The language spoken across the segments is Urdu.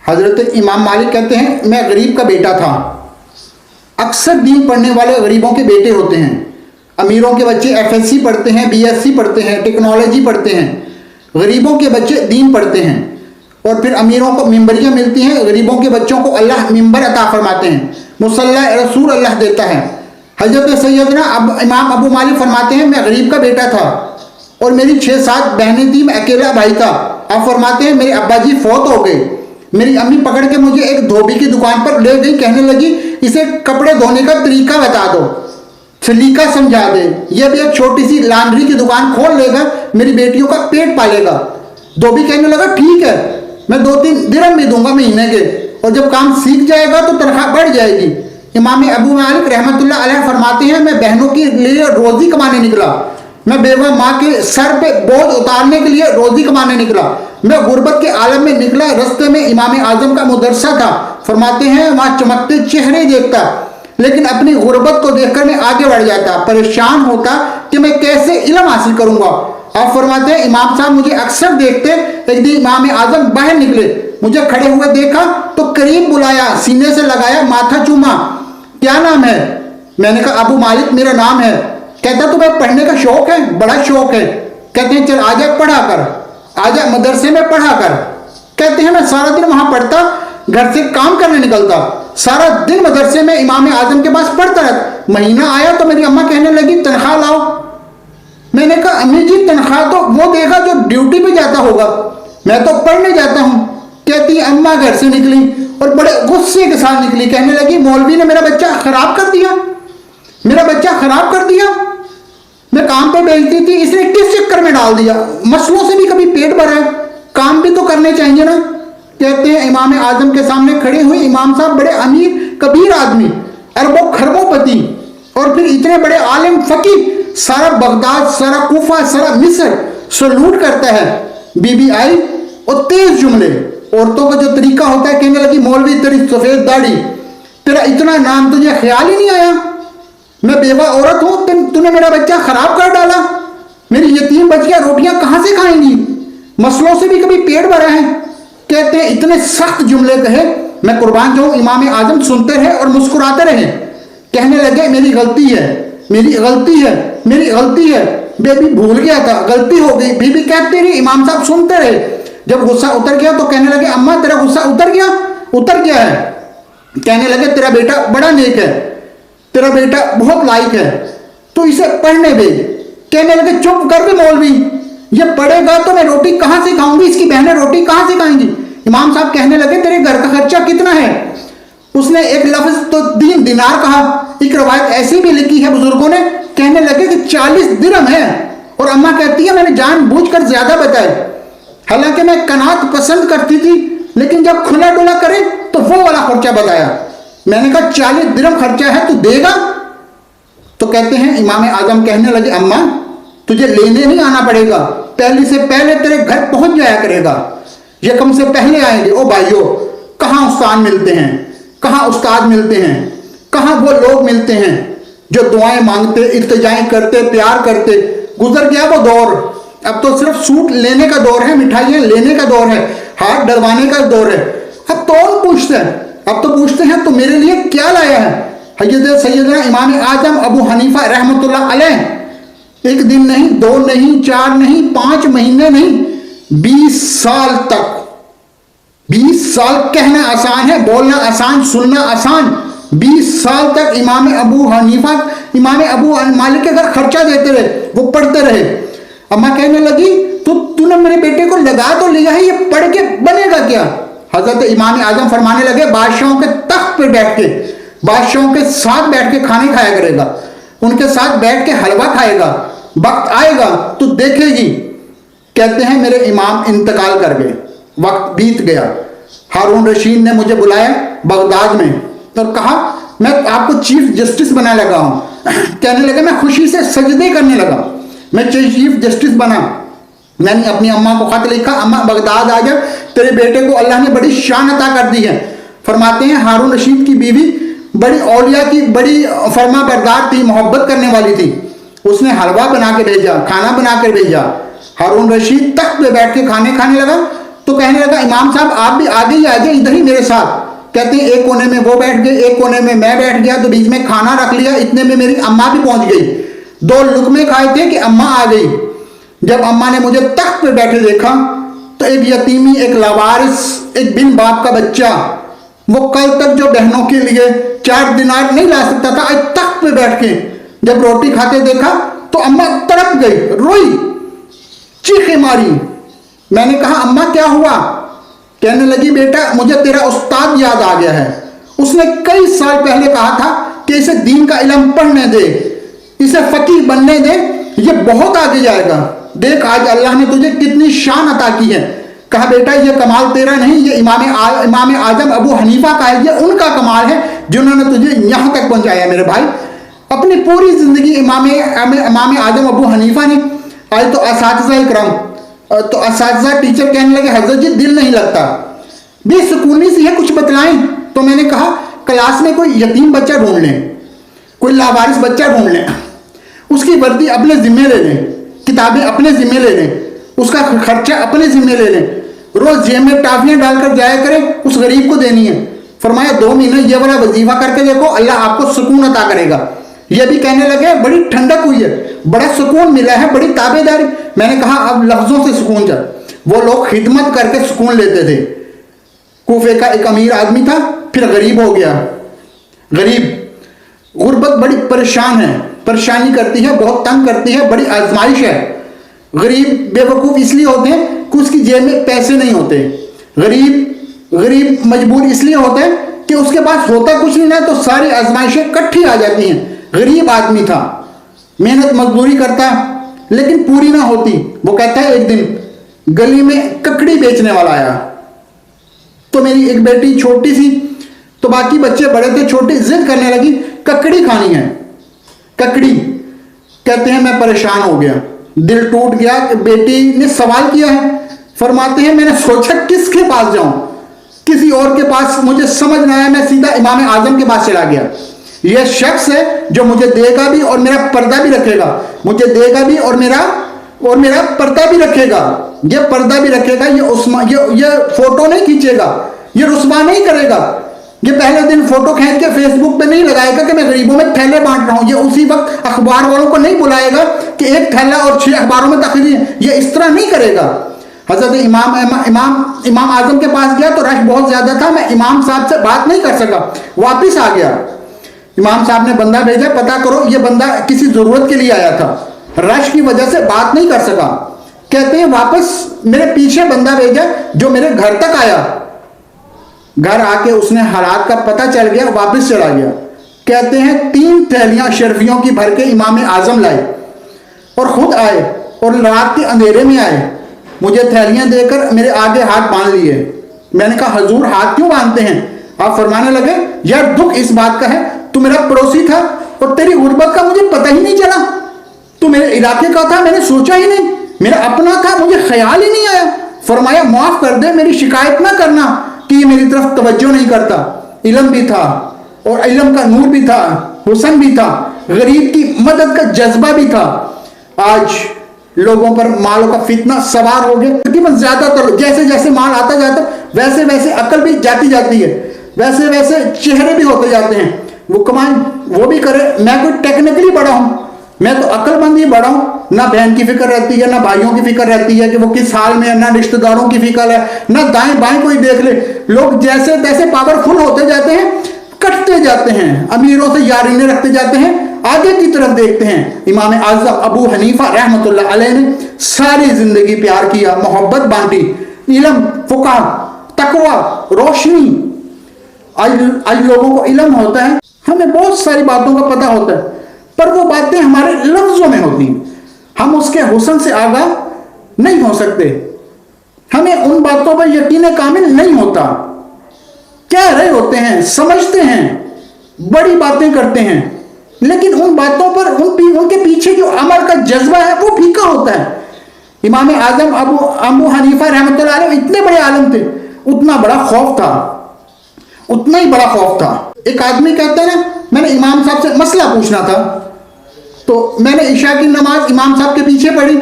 حضرت امام مالک کہتے ہیں میں غریب کا بیٹا تھا. اکثر دین پڑھنے والے غریبوں کے بیٹے ہوتے ہیں. امیروں کے بچے FSC پڑھتے ہیں, BSc پڑھتے ہیں, ٹیکنالوجی پڑھتے ہیں. غریبوں کے بچے دین پڑھتے ہیں, اور پھر امیروں کو ممبریاں ملتی ہیں, غریبوں کے بچوں کو اللہ ممبر عطا فرماتے ہیں, مصلی رسول اللہ دیتا ہے. حضرت سیدنا امام ابو مالک فرماتے ہیں میں غریب کا بیٹا تھا اور میری 6-7 بہنیں تھیں, میں اکیلا بھائی تھا. آپ فرماتے ہیں میرے ابا جی فوت ہو گئے. میری امی پکڑ کے مجھے ایک دھوبی کی دکان پر لے گئی, کہنے لگی اسے کپڑے دھونے کا طریقہ بتا دو, سلیقہ سمجھا دے, یہ بھی ایک چھوٹی سی لانڈری کی دکان کھول لے گا, میری بیٹیوں کا پیٹ پالے گا. دھوبی کہنے لگا ٹھیک ہے, میں 2-3 درہم بھی دوں گا مہینے کے, اور جب کام سیکھ جائے گا تو تنخواہ بڑھ جائے گی. امام ابو مالک رحمۃ اللہ علیہ فرماتے ہیں میں بہنوں کے لیے روزی کمانے نکلا, میں بیوہ ماں کے سر پہ بوجھ اتارنے کے لیے روزی کمانے نکلا. میں غربت کے عالم میں نکلا, رستے میں امام اعظم کا مدرسہ تھا. فرماتے ہیں وہاں چمکتے چہرے دیکھتا, لیکن اپنی غربت کو دیکھ کر میں آگے بڑھ جاتا, پریشان ہوتا کہ میں کیسے علم حاصل کروں گا. آپ فرماتے ہیں امام صاحب مجھے اکثر دیکھتے. ایک دن امام اعظم باہر نکلے, مجھے کھڑے ہوئے دیکھا تو قریب بلایا, سینے سے لگایا, ماتھا چوما, کیا نام ہے؟ میں نے کہا ابو مالک میرا نام ہے. کہتا تمہیں پڑھنے کا شوق ہے؟ بڑا شوق ہے. کہتے ہیں چل آجا پڑھا کر, آجا مدرسے میں پڑھا کر. کہتے ہیں میں سارا دن وہاں پڑھتا, گھر سے کام کرنے نکلتا, سارا دن مدرسے میں امام اعظم کے پاس پڑھتا رہتا. مہینہ آیا تو میری اماں کہنے لگی تنخواہ لاؤ. میں نے کہا امی جی تنخواہ تو وہ دے گا جو ڈیوٹی پہ جاتا ہوگا, میں تو پڑھنے جاتا ہوں. کہتی اماں گھر سے نکلی اور بڑے غصے کے ساتھ نکلی, کہنے لگی مولوی نے میرا بچہ خراب کر دیا, میرا بچہ خراب کر دیا. میں کام پہ بھیجتی تھی, اس نے کس چکر میں ڈال دیا, مسئلوں سے بھی کبھی پیٹ بھرا ہے, کام بھی تو کرنے چاہیے نا. کہتے ہیں امام اعظم کے سامنے کھڑے ہوئے امام صاحب بڑے امیر کبیر آدمی, اربوں خربوں پتی, اور پھر اتنے بڑے عالم فقیہ, سارا بغداد, سارا کوفہ, سارا مصر سلوٹ کرتا ہے. بی بی آئی اور تیز جملے, عورتوں کا جو طریقہ ہوتا ہے, کہنے لگی مولوی تیری سفید داڑھی, تیرا اتنا نام تجھے خیال ہی نہیں آیا, میں بیوہ عورت ہوں, تو نے میرا بچہ خراب کر ڈالا, میری یتیم بچیاں روٹیاں کہاں سے کھائیں گی, مسئلوں سے بھی کبھی پیٹ بھرا ہے. کہتے ہیں اتنے سخت جملے کہے, میں قربان جاؤں امام اعظم سنتے رہے اور مسکراتے رہے. کہنے لگے میری غلطی ہے, میری غلطی ہے, میری غلطی ہے. بیبی بھول گیا تھا, غلطی ہو گئی. بیبی کہتی رہی, امام صاحب سنتے رہے. جب غصہ اتر گیا تو کہنے لگے اماں تیرا غصہ اتر گیا؟ اتر گیا ہے. کہنے لگے تیرا بیٹا بڑا نیک ہے, تیرا بیٹا بہت لائق ہے, تو اسے پڑھنے بھیج. کہنے لگے چپ کر دے مولوی, یہ پڑھے گا تو میں روٹی کہاں سے کھاؤں گی, اس کی بہنیں روٹی کہاں سے کھائیں گی. امام صاحب کہنے لگے تیرے گھر کا خرچہ کتنا ہے؟ اس نے ایک لفظ تو 3 دینار کہا. ایک روایت ایسی بھی لکھی ہے بزرگوں نے, کہنے لگے کہ 40 درہم ہے, اور اماں کہتی ہے میں نے جان بوجھ کر زیادہ بتائے, حالانکہ میں قناعت پسند کرتی تھی, لیکن جب کھلا ڈولا کرے تو وہ والا خرچہ بتایا. میں نے کہا 40 درہم خرچہ ہے, تو دے گا؟ تو کہتے ہیں امام اعظم کہنے لگے اماں تجھے لینے نہیں آنا پڑے گا, پہلے سے پہلے تیرے گھر پہنچ جایا کرے گا, یکم سے پہلے آئیں گے. او بھائیو, کہاں استاد ملتے ہیں, کہاں استاد ملتے ہیں, کہاں وہ لوگ ملتے ہیں جو دعائیں مانگتے, التجائیں کرتے, پیار کرتے. گزر گیا وہ دور, اب تو صرف سوٹ لینے کا دور ہے, مٹھائیاں لینے کا دور ہے, ہاتھ ڈلوانے کا دور ہے. اب تو پوچھتے ہیں, اب تو پوچھتے ہیں تو میرے لیے کیا لایا ہے. حضرت سیدنا امام اعظم ابو حنیفہ رحمۃ اللہ علیہ ایک دن نہیں, 2 نہیں, 4 نہیں, 5 مہینے نہیں, 20 سال تک, 20 سال کہنا آسان ہے, بولنا آسان, سننا آسان, 20 سال تک امام ابو حنیفہ, امام ابو مالک کے گھر خرچہ دیتے رہے, وہ پڑھتے رہے. اماں کہنے لگی تو نے میرے بیٹے کو لگا تو لیا ہے, یہ پڑھ کے بنے گا کیا؟ حضرت امام اعظم فرمانے لگے بادشاہوں کے تخت پہ بیٹھ کے, بادشاہوں کے ساتھ بیٹھ کے کھانے کھایا کرے گا, ان کے ساتھ بیٹھ کے حلوہ کھائے گا, وقت آئے گا تو دیکھے گی. کہتے ہیں میرے امام انتقال کر گئے, وقت بیت گیا. ہارون رشید نے مجھے بلایا بغداد میں اور کہا میں آپ کو چیف جسٹس بنانے لگا ہوں. کہنے لگے میں خوشی سے سجدے کرنے لگا, میں چیف جسٹس بنا. میں نے اپنی اماں کو خط لکھا, اماں بغداد آ جا, تیرے بیٹے کو اللہ نے بڑی شان عطا کر دی ہے. فرماتے ہیں ہارون رشید کی بیوی بڑی اولیاء کی بڑی فرما بردار تھی, محبت کرنے والی تھی. اس نے حلوہ بنا کے بھیجا, کھانا بنا کر بھیجا. ہارون رشید تخت پہ بیٹھ کے کھانے کھانے لگا تو کہنے لگا امام صاحب آپ بھی آگے ہی آ جائیں ادھر ہی میرے ساتھ. کہتے ہیں ایک کونے میں وہ بیٹھ گئے, ایک کونے میں میں بیٹھ گیا, تو بیچ میں کھانا رکھ لیا, اتنے میں میری اماں بھی پہنچ گئی. 2 لقمے کھائے تھے کہ اماں آ گئی. جب اماں نے مجھے تخت پہ بیٹھے دیکھا تو ایک یتیمی, ایک لاوارث, ایک بن باپ کا بچہ, وہ کل تک جو بہنوں کے لیے 4 دینار نہیں لا سکتا تھا, آج تخت پہ بیٹھ کے جب روٹی کھاتے دیکھا تو اماں تڑپ گئی, روئی, چیخیں ماری. میں نے کہا اماں کیا ہوا؟ کہنے لگی بیٹا مجھے تیرا استاد یاد آ گیا ہے, اس نے کئی سال پہلے کہا تھا کہ اسے دین کا علم پڑھنے دے, اسے فقیہ بننے دے, یہ بہت آگے جائے گا. دیکھ آج اللہ نے تجھے کتنی شان عطا کی ہے. کہا بیٹا یہ کمال تیرا نہیں, یہ امام اعظم ابو حنیفہ کا ہے, یہ ان کا کمال ہے جنہوں نے تجھے یہاں تک پہنچایا. میرے بھائی اپنی پوری زندگی امام اعظم ابو حنیفہ نے. آج تو اساتذہ اکرام, تو اساتذہ ٹیچر کہنے لگے حضرت جی دل نہیں لگتا, بے سکونی سے ہے, کچھ بتلائیں. تو میں نے کہا کلاس میں کوئی یتیم بچہ ڈھونڈ لیں, کوئی لاوارث بچہ ڈھونڈ لیں, اس کی وردی اپنے ذمہ لے لیں, کتابیں اپنے ذمہ لے لیں, اس کا خرچہ اپنے ذمہ لے لیں, روز جیب میں ٹافیاں ڈال کر جایا کریں, اس غریب کو دینی ہے. فرمایا 2 مہینے یہ والا وظیفہ کر کے دیکھو, اللہ آپ کو سکون عطا کرے گا. یہ بھی کہنے لگے بڑی ٹھنڈک ہوئی ہے, بڑا سکون ملا ہے, بڑی تابع داری. میں نے کہا اب لفظوں سے سکون جا. وہ لوگ خدمت کر کے سکون لیتے تھے. کوفے کا ایک امیر آدمی تھا, پھر غریب ہو گیا. غریب, غربت بڑی پریشان ہے, پریشانی کرتی ہے, بہت تنگ کرتی ہے, بڑی آزمائش ہے. غریب بے وقوف اس لیے ہوتے ہیں کہ اس کی جیب میں پیسے نہیں ہوتے. غریب مجبور اس لیے ہوتے ہیں کہ اس کے پاس ہوتا کچھ نہیں ہے, تو ساری آزمائشیں کٹھی آ جاتی ہیں. غریب آدمی تھا, محنت مزدوری کرتا لیکن پوری نہ ہوتی. وہ کہتا ہے ایک دن گلی میں ککڑی بیچنے والا آیا, تو میری ایک بیٹی چھوٹی سی, تو باقی بچے بڑے تھے, چھوٹی ضد کرنے لگی ککڑی کھانی ہے. ککڑی کہتے ہیں میں پریشان ہو گیا, دل ٹوٹ گیا. بیٹی نے سوال کیا ہے, فرماتے ہیں میں نے سوچا کس کے پاس جاؤں, کسی اور کے پاس مجھے سمجھ نہ آیا, میں سیدھا امام اعظم کے پاس چلا گیا. یہ شخص ہے جو مجھے دے گا بھی اور میرا پردہ بھی رکھے گا, مجھے دے گا بھی اور میرا پردہ بھی رکھے گا. یہ پردہ بھی رکھے گا, یہ فوٹو نہیں کھینچے گا, یہ رسوا نہیں کرے گا, یہ پہلے دن فوٹو کھینچ کے فیس بک پہ نہیں لگائے گا کہ میں غریبوں میں تھیلے بانٹ رہا ہوں. یہ اسی وقت اخبار والوں کو نہیں بلائے گا کہ 1 تھیلا اور 6 اخباروں میں تقریر, یہ اس طرح نہیں کرے گا. حضرت امام اعظم کے پاس گیا تو رش بہت زیادہ تھا, میں امام صاحب سے بات نہیں کر سکا, واپس آ گیا. امام صاحب نے بندہ بھیجا, پتا کرو یہ بندہ کسی ضرورت کے لیے آیا تھا, رش کی وجہ سے بات نہیں کر سکا. کہتے ہیں واپس میرے پیچھے بندہ بھیجا جو میرے گھر تک آیا, گھر آ کے اس نے حالات کا پتہ چل گیا, واپس چلا گیا. کہتے ہیں 3 تھیلیاں شرفیوں کی بھر کے امام اعظم لائے اور خود آئے, اور رات کے اندھیرے میں آئے, مجھے تھیلیاں دے کر میرے آگے ہاتھ باندھ لیے. میں نے کہا حضور ہاتھ کیوں باندھتے ہیں؟ آپ فرمانے لگے یار دکھ اس بات کا ہے, تو میرا پڑوسی تھا اور تیری غربت کا مجھے پتہ ہی نہیں چلا, تو میرے علاقے کا تھا, میں نے سوچا ہی نہیں, میرا اپنا تھا, مجھے خیال ہی نہیں آیا. فرمایا معاف کر دے, میری شکایت نہ کرنا کہ یہ میری طرف توجہ نہیں کرتا. علم بھی تھا اور علم کا نور بھی تھا, حسن بھی تھا, غریب کی مدد کا جذبہ بھی تھا. آج لوگوں پر مالوں کا فتنہ سوار ہو گیا. تقریباً زیادہ تر جیسے جیسے مال آتا جاتا ویسے ویسے عقل بھی جاتی ہے, ویسے ویسے چہرے بھی ہوتے جاتے ہیں. وہ کمائیں وہ بھی کرے, میں کوئی ٹیکنیکلی بڑا ہوں, میں تو عقل مند ہی بڑا ہوں. نہ بہن کی فکر رہتی ہے, نہ بھائیوں کی فکر رہتی ہے کہ وہ کس حال میں ہے, نہ رشتہ داروں کی فکر ہے, نہ دائیں بائیں کوئی دیکھ لے. لوگ جیسے تیسے پاورفل ہوتے جاتے ہیں, کٹتے جاتے ہیں, امیروں سے یارینیں رکھتے جاتے ہیں, آگے کی طرف دیکھتے ہیں. امام اعظم ابو حنیفہ رحمۃ اللہ علیہ نے ساری زندگی پیار کیا, محبت بانٹی, علم, فقہ, تقوی, روشنی. آج لوگوں کو علم ہوتا ہے, ہمیں بہت ساری باتوں کا پتہ ہوتا ہے, پر وہ باتیں ہمارے لفظوں میں ہوتی ہیں, ہم اس کے حسن سے آگاہ نہیں ہو سکتے, ہمیں ان باتوں پر یقین کامل نہیں ہوتا. کہہ رہے ہوتے ہیں, سمجھتے ہیں, بڑی باتیں کرتے ہیں, لیکن ان باتوں پر ان کے پیچھے جو عمل کا جذبہ ہے وہ پھیکا ہوتا ہے. امام اعظم ابو حنیفہ رحمۃ اللہ علیہ اتنے بڑے عالم تھے, اتنا بڑا خوف تھا, اتنا ہی بڑا خوف تھا. ایک آدمی کہتا ہے نا, میں نے امام صاحب سے مسئلہ پوچھنا تھا, تو میں نے عشاء کی نماز امام صاحب کے پیچھے پڑھی.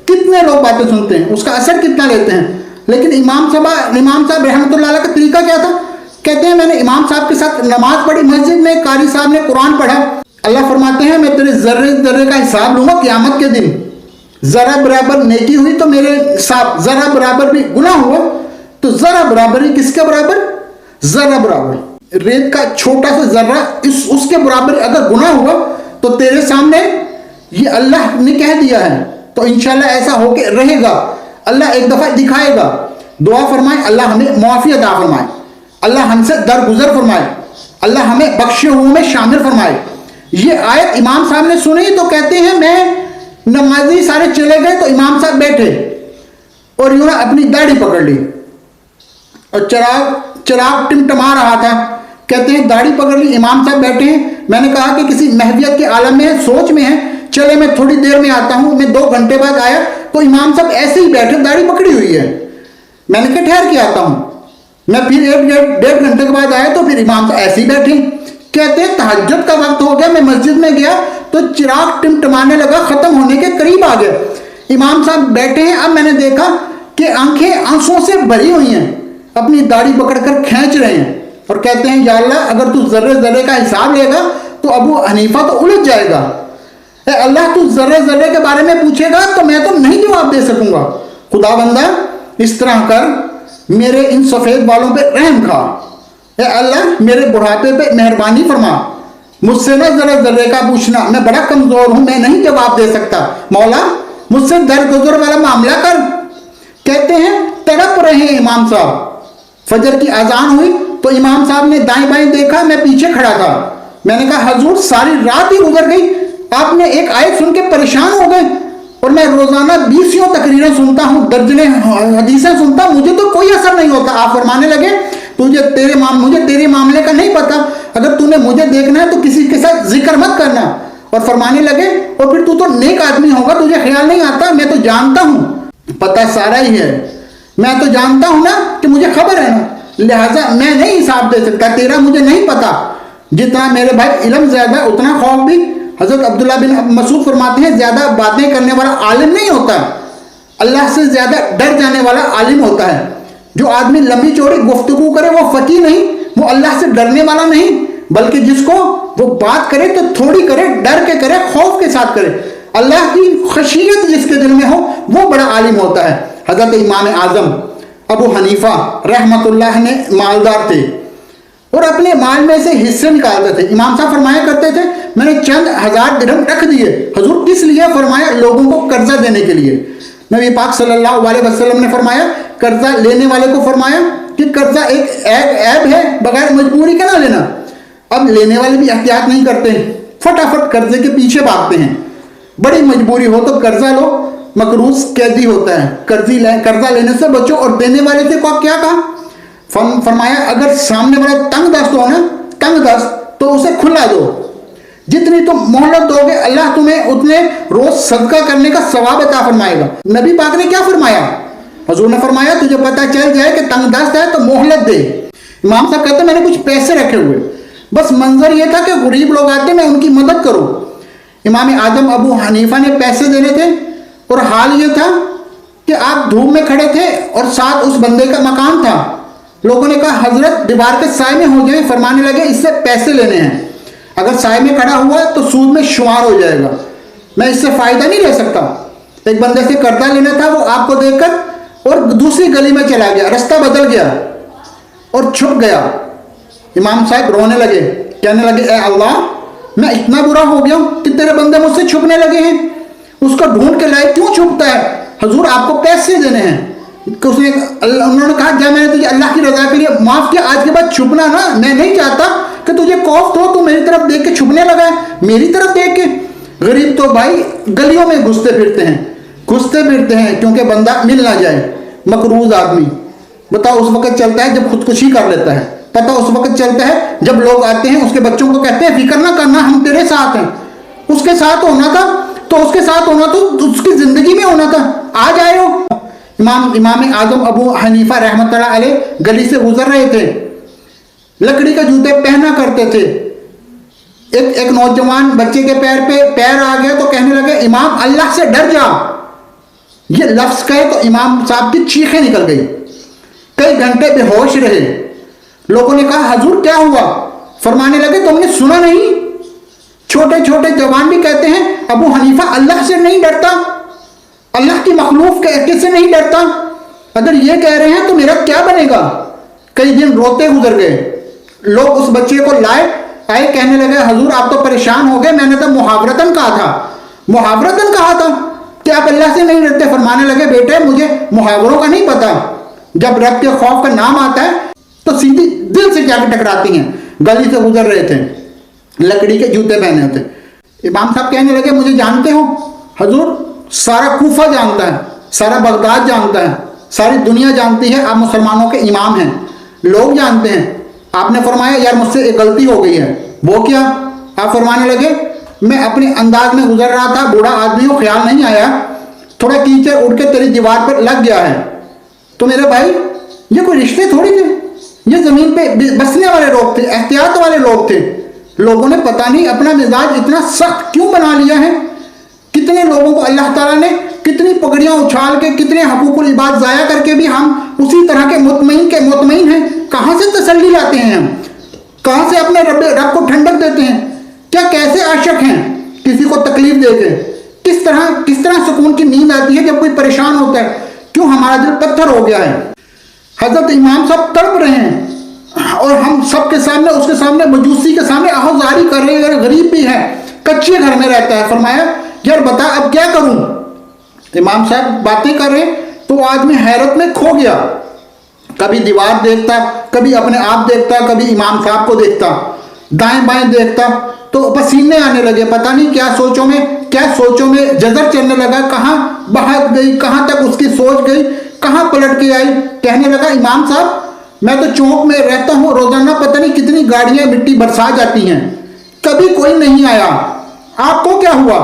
کتنے لوگ باتیں سنتے ہیں, اس کا اثر کتنا لیتے ہیں. لیکن امام صاحب رحمۃ اللہ علیہ کا طریقہ کیا تھا؟ کہتے ہیں میں نے امام صاحب کے ساتھ نماز پڑھی مسجد میں، قاری صاحب نے قرآن پڑھا، اللہ فرماتے ہیں میں تیرے ذرے ذرے کا حساب لوں گا قیامت کے دن، ذرا برابر نیکی ہوئی تو میرے حساب، ذرا برابر بھی گناہ ہوا تو ذرا برابر ہی کس کے برابر؟ ذرا برابر، ریت کا چھوٹا سا ذرہ اس کے برابر اگر گناہ ہوا تو تیرے سامنے یہ اللہ نے کہہ دیا ہے، تو انشاءاللہ ایسا ہو کے رہے گا، اللہ ایک دفعہ دکھائے گا۔ دعا فرمائے اللہ ہمیں معافی عطا فرمائے، اللہ ہم سے درگزر فرمائے، اللہ ہمیں بخشے ہوئے میں شامل فرمائے۔ یہ آیت امام صاحب نے سنی تو کہتے ہیں میں نمازی سارے چلے گئے تو امام صاحب بیٹھے اور یوں نے اپنی داڑھی پکڑ لی اور چراغ ٹمٹما رہا تھا، کہتے ہیں داڑھی پکڑ لی، امام صاحب بیٹھے ہیں، میں نے کہا کہ کسی محویت کے عالم میں سوچ میں ہے، چلے میں تھوڑی دیر میں آتا ہوں، میں 2 گھنٹے بعد آیا تو امام صاحب ایسے ہی بیٹھے داڑھی پکڑی ہوئی ہے، میں نے کہا ٹھہر کے آتا ہوں، میں پھر 1.5 گھنٹے کے بعد آیا تو پھر امام صاحب ایسے ہی بیٹھے، کہتے ہیں تہجد کا وقت ہو گیا، میں مسجد میں گیا تو چراغ ٹمٹمانے لگا، ختم ہونے کے قریب آ گیا، امام صاحب بیٹھے ہیں، اب میں نے دیکھا کہ آنکھیں آنسوں سے بھری ہوئی ہیں، اپنی داڑھی پکڑ کر کھینچ رہے ہیں اور کہتے ہیں یا اللہ اگر تو ذرے ذرے کا حساب لے گا تو ابو حنیفہ تو الجھ جائے گا، اے اللہ تو ذرے ذرے کے بارے میں پوچھے گا تو میں تو نہیں جواب دے سکوں گا، خدا بندہ اس طرح کر، میرے ان سفید بالوں پہ رحم کھا، اے اللہ میرے بڑھاپے پہ مہربانی فرما، مجھ سے نہ ذرے ذرے کا پوچھنا، میں بڑا کمزور ہوں، میں نہیں جواب دے سکتا، مولا مجھ سے درگزر والا معاملہ کر۔ کہتے ہیں تڑپ رہے ہیں امام صاحب، فجر کی اذان ہوئی تو امام صاحب نے دائیں بائیں دیکھا، میں پیچھے کھڑا تھا، میں نے کہا حضور ساری رات ہی گزر گئی، آپ نے ایک آیت سن کے پریشان ہو گئے اور میں روزانہ 20 تقریریں سنتا ہوں، درجنیں حدیثیں سنتا ہوں، مجھے تو کوئی اثر نہیں ہوتا۔ آپ فرمانے لگے مجھے تیرے معاملے کا نہیں پتا، اگر تو نے مجھے دیکھنا ہے تو کسی کے ساتھ ذکر مت کرنا، اور فرمانے لگے اور پھر تو نیک آدمی ہوگا، تجھے خیال نہیں آتا، میں تو جانتا ہوں، پتہ سارا ہی ہے، میں تو جانتا ہوں نا کہ مجھے خبر ہے نا، لہٰذا میں نہیں حساب دے سکتا، تیرا مجھے نہیں پتا، جتنا میرے بھائی علم زیادہ اتنا خوف بھی۔ حضرت عبداللہ بن مسعود فرماتے ہیں زیادہ باتیں کرنے والا عالم نہیں ہوتا، اللہ سے زیادہ ڈر جانے والا عالم ہوتا ہے۔ جو آدمی لمبی چوڑی گفتگو کرے وہ فقیہ نہیں، وہ اللہ سے ڈرنے والا نہیں، بلکہ جس کو وہ بات کرے تو تھوڑی کرے، ڈر کے کرے، خوف کے ساتھ کرے، اللہ کی خشیت جس کے دل میں ہو وہ بڑا عالم ہوتا ہے۔ حضرت امام اعظم ابو حنیفہ رحمۃ اللہ نے مالدار تھے اور اپنے مال میں سے حصے نکالتے تھے، امام صاحب فرمایا کرتے تھے میں نے چند 1000 درہم رکھ دیے، حضور کس لیے؟ فرمایا لوگوں کو قرضہ دینے کے لیے۔ نبی پاک صلی اللہ علیہ وسلم نے فرمایا قرضہ لینے والے کو فرمایا کہ قرضہ ایک عیب ہے، بغیر مجبوری کے نہ لینا۔ اب لینے والے بھی احتیاط نہیں کرتے، فٹافٹ قرضے کے پیچھے بھاگتے ہیں، بڑی مجبوری ہو تو قرضہ لو، مقروض قیدی ہوتا ہے، قرضہ لینے سے بچو، اور دینے والے سے کیا کہا؟ فرمایا اگر سامنے والا تنگ دست ہو نا، تنگ دست، تو اسے کھلا دو، جتنی تم مہلت دو گے اللہ تمہیں اتنے روز صدقہ کرنے کا ثواب عطا فرمائے گا۔ نبی پاک نے کیا فرمایا؟ حضور نے فرمایا تجھے پتہ چل جائے کہ تنگ دست ہے تو مہلت دے۔ امام صاحب کہتے ہیں میں نے کچھ پیسے رکھے ہوئے، بس منظر یہ تھا کہ غریب لوگ آتے میں ان کی مدد کروں۔ امام اعظم ابو حنیفہ نے پیسے دینے تھے اور حال یہ تھا کہ آپ دھوپ میں کھڑے تھے اور ساتھ اس بندے کا مکان تھا، لوگوں نے کہا حضرت دیوار کے سائے میں ہو جائیں، فرمانے لگے اس سے پیسے لینے ہیں، اگر سائے میں کھڑا ہوا تو سود میں شمار ہو جائے گا، میں اس سے فائدہ نہیں لے سکتا۔ ایک بندے سے قرضہ لینا تھا، وہ آپ کو دیکھ کر اور دوسری گلی میں چلا گیا، رستہ بدل گیا اور چھپ گیا۔ امام صاحب رونے لگے، کہنے لگے اے اللہ میں اتنا برا ہو گیا ہوں کہ تیرے بندے مجھ سے چھپنے لگے ہیں، اس کو ڈھونڈ کے لائے کیوں چھپتا ہے؟ حضور آپ کو پیسے دینے ہیں۔ انہوں نے کہا جب میں نے تجھے اللہ کی رضا کے لیے معاف کیا، آج کے بعد چھپنا نا، میں نہیں چاہتا کہ تجھے خوف ہو، تو میری طرف دیکھ کے چھپنے لگا ہے، میری طرف دیکھ کے۔ غریب تو بھائی گلیوں میں گھستے پھرتے ہیں کیونکہ بندہ مل نہ جائے، مقروض آدمی، بتاؤ اس وقت چلتا ہے جب خودکشی کر لیتا ہے، پتہ اس وقت چلتا ہے جب لوگ آتے ہیں اس کے بچوں کو کہتے ہیں فکر نہ کرنا ہم تیرے ساتھ ہیں، اس کے ساتھ ہونا تھا تو اس کی زندگی میں ہونا تھا، آج آئے ہو۔ امام اعظم ابو حنیفہ رحمۃ اللہ علیہ گلی سے گزر رہے تھے، لکڑی کا جوتے پہنا کرتے تھے، ایک نوجوان بچے کے پیر آ گیا تو کہنے لگے امام اللہ سے ڈر جا، یہ لفظ کہے تو امام صاحب کی چیخیں نکل گئی، کئی گھنٹے بے ہوش رہے۔ لوگوں نے کہا حضور کیا ہوا؟ فرمانے لگے تم نے سنا نہیں؟ چھوٹے چھوٹے جوان بھی کہتے ہیں ابو حنیفہ اللہ سے نہیں ڈرتا، اللہ کی مخلوق کے سے نہیں ڈرتا، اگر یہ کہہ رہے ہیں تو میرا کیا بنے گا؟ کئی دن روتے گزر گئے۔ لوگ اس بچے کو آئے کہنے لگے حضور آپ تو پریشان ہو گئے، میں نے تو محاورتاً کہا تھا، محاورتاً کہا تھا کہ آپ اللہ سے نہیں ڈرتے۔ فرمانے لگے بیٹے مجھے محاوروں کا نہیں پتا، جب رب کے خوف کا نام آتا ہے تو سیدھی دل سے جا کے ٹکراتی ہیں۔ گلی سے گزر رہے تھے، لکڑی کے جوتے پہنے ہوتے، امام صاحب کہنے لگے مجھے جانتے ہو؟ حضور سارا کوفہ جانتا ہے، سارا بغداد جانتا ہے، ساری دنیا جانتی ہے آپ مسلمانوں کے امام ہیں، لوگ جانتے ہیں۔ آپ نے فرمایا یار مجھ سے ایک غلطی ہو گئی ہے۔ وہ کیا؟ آپ فرمانے لگے میں اپنے انداز میں گزر رہا تھا، بوڑھا آدمی ہو، خیال نہیں آیا تھوڑا کیچڑ اڑ کے تیری دیوار پر لگ گیا ہے۔ تو میرے بھائی یہ کوئی رشتے تھوڑی تھے، یہ زمین پہ بسنے والے لوگ تھے، احتیاط والے لوگ تھے۔ لوگوں نے پتہ نہیں اپنا مزاج اتنا سخت کیوں بنا لیا ہے۔ کتنے لوگوں کو اللہ تعالیٰ نے کتنی پگڑیاں اچھال کے، کتنے حقوق العباد ضائع کر کے بھی ہم اسی طرح کے مطمئن ہیں۔ کہاں سے تسلی لاتے ہیں ہم؟ کہاں سے اپنے رب کو ٹھنڈک دیتے ہیں؟ کیا کیسے عاشق ہیں کسی کو تکلیف دے کے؟ کس طرح سکون کی نیند آتی ہے جب کوئی پریشان ہوتا ہے؟ کیوں ہمارا دل پتھر ہو گیا ہے؟ حضرت امام صاحب تڑپ رہے ہیں اور ہم سب کے سامنے، اس کے سامنے، مجوسی کے سامنے آہوزاری کر رہے ہیں، غریب بھی ہے، کچے گھر میں رہتا ہے۔ فرمایا یار بتا اب کیا کروں؟ امام صاحب باتیں کر رہے تو آدمی حیرت میں کھو گیا، کبھی دیوار دیکھتا، کبھی اپنے آپ دیکھتا، کبھی امام صاحب کو دیکھتا، دائیں بائیں دیکھتا تو پسینے آنے لگے، پتہ نہیں کیا سوچوں میں جذر چلنے لگا، کہاں بہت گئی، کہاں تک اس کی سوچ گئی، کہاں پلٹ کے آئی۔ کہنے لگا امام صاحب میں تو چونک میں رہتا ہوں، روزانہ پتہ نہیں کتنی گاڑیاں مٹی برسا جاتی ہیں، کبھی کوئی نہیں آیا، آپ کو کیا ہوا؟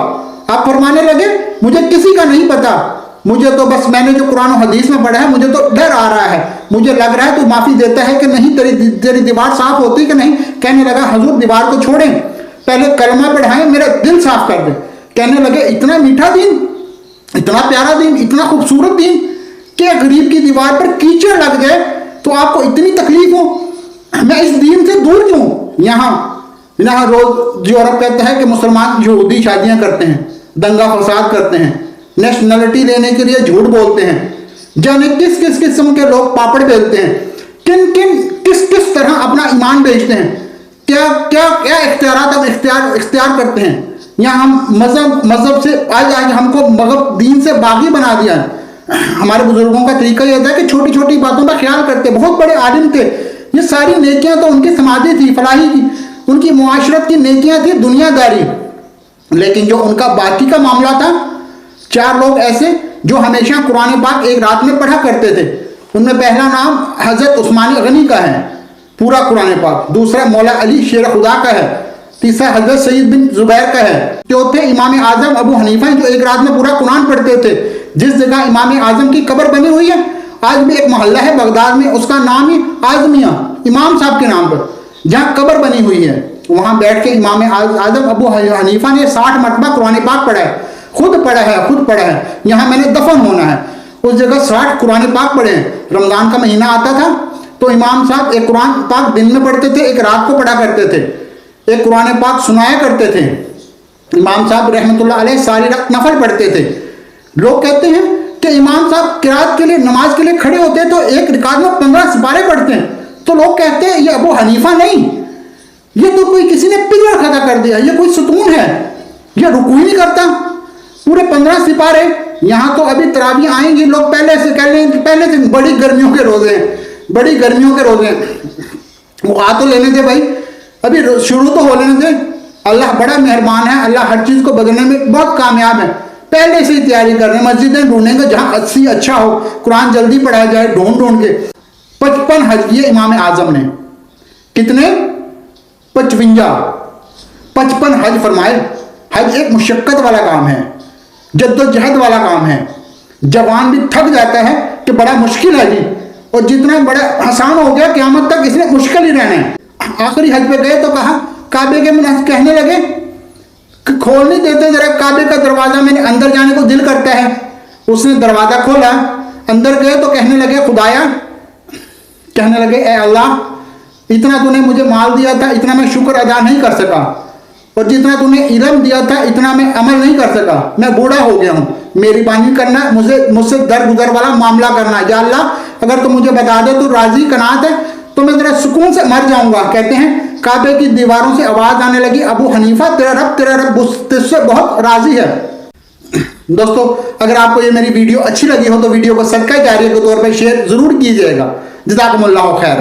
آپ فرمانے لگے مجھے کسی کا نہیں پتا، مجھے تو بس میں نے جو قرآن و حدیث میں پڑھا ہے مجھے تو ڈر آ رہا ہے، مجھے لگ رہا ہے تو معافی دیتا ہے کہ نہیں، تیری دیوار صاف ہوتی کہ نہیں؟ کہنے لگا حضور دیوار کو چھوڑیں، پہلے کلمہ پڑھائیں، میرا دل صاف کر دیں۔ کہنے لگے اتنا میٹھا دین، اتنا پیارا دین، اتنا خوبصورت دین کہ غریب کی دیوار پر کیچڑ لگ جائے تو آپ کو اتنی تکلیف ہو؟ میں اس دین سے دور کیوں؟ یہاں روز یورپ کہتا ہے کہ مسلمان یہودی شادیاں کرتے ہیں، دنگا فساد کرتے ہیں، نیشنلٹی لینے کے لیے جھوٹ بولتے ہیں، جانے کس قسم کے لوگ پاپڑ بیلتے ہیں، کس طرح اپنا ایمان بیچتے ہیں، کیا اختیارات ہم اختیار کرتے ہیں۔ یہاں ہم مذہب سے آج ہم کو مذہب دین سے باغی بنا دیا ہے۔ ہمارے بزرگوں کا طریقہ یہ تھا کہ چھوٹی چھوٹی باتوں کا خیال کرتے، بہت بڑے عالم تھے، یہ ساری نیکیاں تو ان کی سماجی تھی، فلاحی کی، ان کی معاشرت کی نیکیاں تھی، دنیا داری۔ لیکن جو ان کا باقی کا معاملہ تھا، 4 لوگ ایسے جو ہمیشہ قرآن پاک ایک رات میں پڑھا کرتے تھے، ان میں پہلا نام حضرت عثمان غنی کا ہے، پورا قرآن پاک، دوسرا مولا علی شیر خدا کا ہے، تیسرا حضرت سعید بن زبیر کا ہے، چوتھے امام اعظم ابو حنیفہ جو ایک رات میں پورا قرآن پڑھتے تھے۔ جس جگہ امام اعظم کی قبر بنی ہوئی ہے آج بھی ایک محلہ ہے بغداد میں، اس کا نام ہی اعظمیہ، امام صاحب کے نام پر، جہاں قبر بنی ہوئی ہے، وہاں بیٹھ کے امام اعظم ابو حنیفہ نے 60 مرتبہ قرآن پاک پڑھا ہے، خود پڑھا ہے، یہاں میں نے دفن ہونا ہے، اس جگہ 60 قرآن پاک پڑھے ہیں۔ رمضان کا مہینہ آتا تھا تو امام صاحب ایک قرآن پاک دن میں پڑھتے تھے، ایک رات کو پڑھا کرتے تھے، ایک قرآن پاک سنایا کرتے تھے۔ امام صاحب رحمۃ اللہ علیہ ساری رات نفل پڑھتے تھے۔ لوگ کہتے ہیں کہ امام صاحب قرات کے لیے، نماز کے لیے کھڑے ہوتے ہیں تو ایک رکعت میں 15 سپارے پڑھتے ہیں، تو لوگ کہتے ہیں یہ ابو حنیفہ نہیں، یہ تو کوئی کسی نے پلر کھڑا کر دیا، یہ کوئی ستون ہے، یہ رکوع ہی نہیں کرتا، پورے 15 سپارے۔ یہاں تو ابھی تراویح آئیں گی، لوگ پہلے سے بڑی گرمیوں کے روزے ہیں، وہ آ تو لینے دے بھائی، ابھی شروع تو ہو لینے دے، اللہ بڑا مہربان ہے، اللہ ہر چیز کو بدلنے میں بہت کامیاب ہے، پہلے سے ہی تیاری کر رہے ہیں، مسجدیں ڈھونڈیں گے جہاں اچھا ہو، قرآن جلدی پڑھایا جائے، ڈھونڈ کے۔ 55 حج کیے امام اعظم نے، کتنے؟ 55 حج فرمائے۔ حج ایک مشقت والا کام ہے، جد و جہد والا کام ہے، جوان بھی تھک جاتا ہے کہ بڑا مشکل ہے جی، اور جتنا بڑا آسان ہو گیا قیامت تک اس نے مشکل ہی رہنا ہے۔ آخری حج پہ گئے تو کہا، کعبے کے کہنے لگے کہ کھول نہیں دیتے ذرا کعبے کا دروازہ، میں نے اندر جانے کو دل کرتا ہے۔ اس نے دروازہ کھولا, اندر گئے تو کہنے لگے خدایا, کہنے لگے اے اللہ, اتنا تو نے مجھے مال دیا تھا, اتنا میں شکر ادا نہیں کر سکا, اور جتنا تو نے علم دیا تھا اتنا میں عمل نہیں کر سکا, میں بوڑھا ہو گیا ہوں, مہربانی کرنا, مجھ سے درگزر والا معاملہ کرنا, یا اللہ اگر تو مجھے بتا دے تو راضی قناعت ہے تو میں ذرا سکون سے مر جاؤں گا. کہتے ہیں کعبے کی دیواروں سے آواز آنے لگی, ابو حنیفہ تیرا رب تجھ سے بہت راضی ہے. دوستو اگر آپ کو یہ میری ویڈیو اچھی لگی ہو تو ویڈیو کو صدقہ جاریہ کے طور پر شیئر ضرور کیجئے گا. جزاکم اللہ خیر.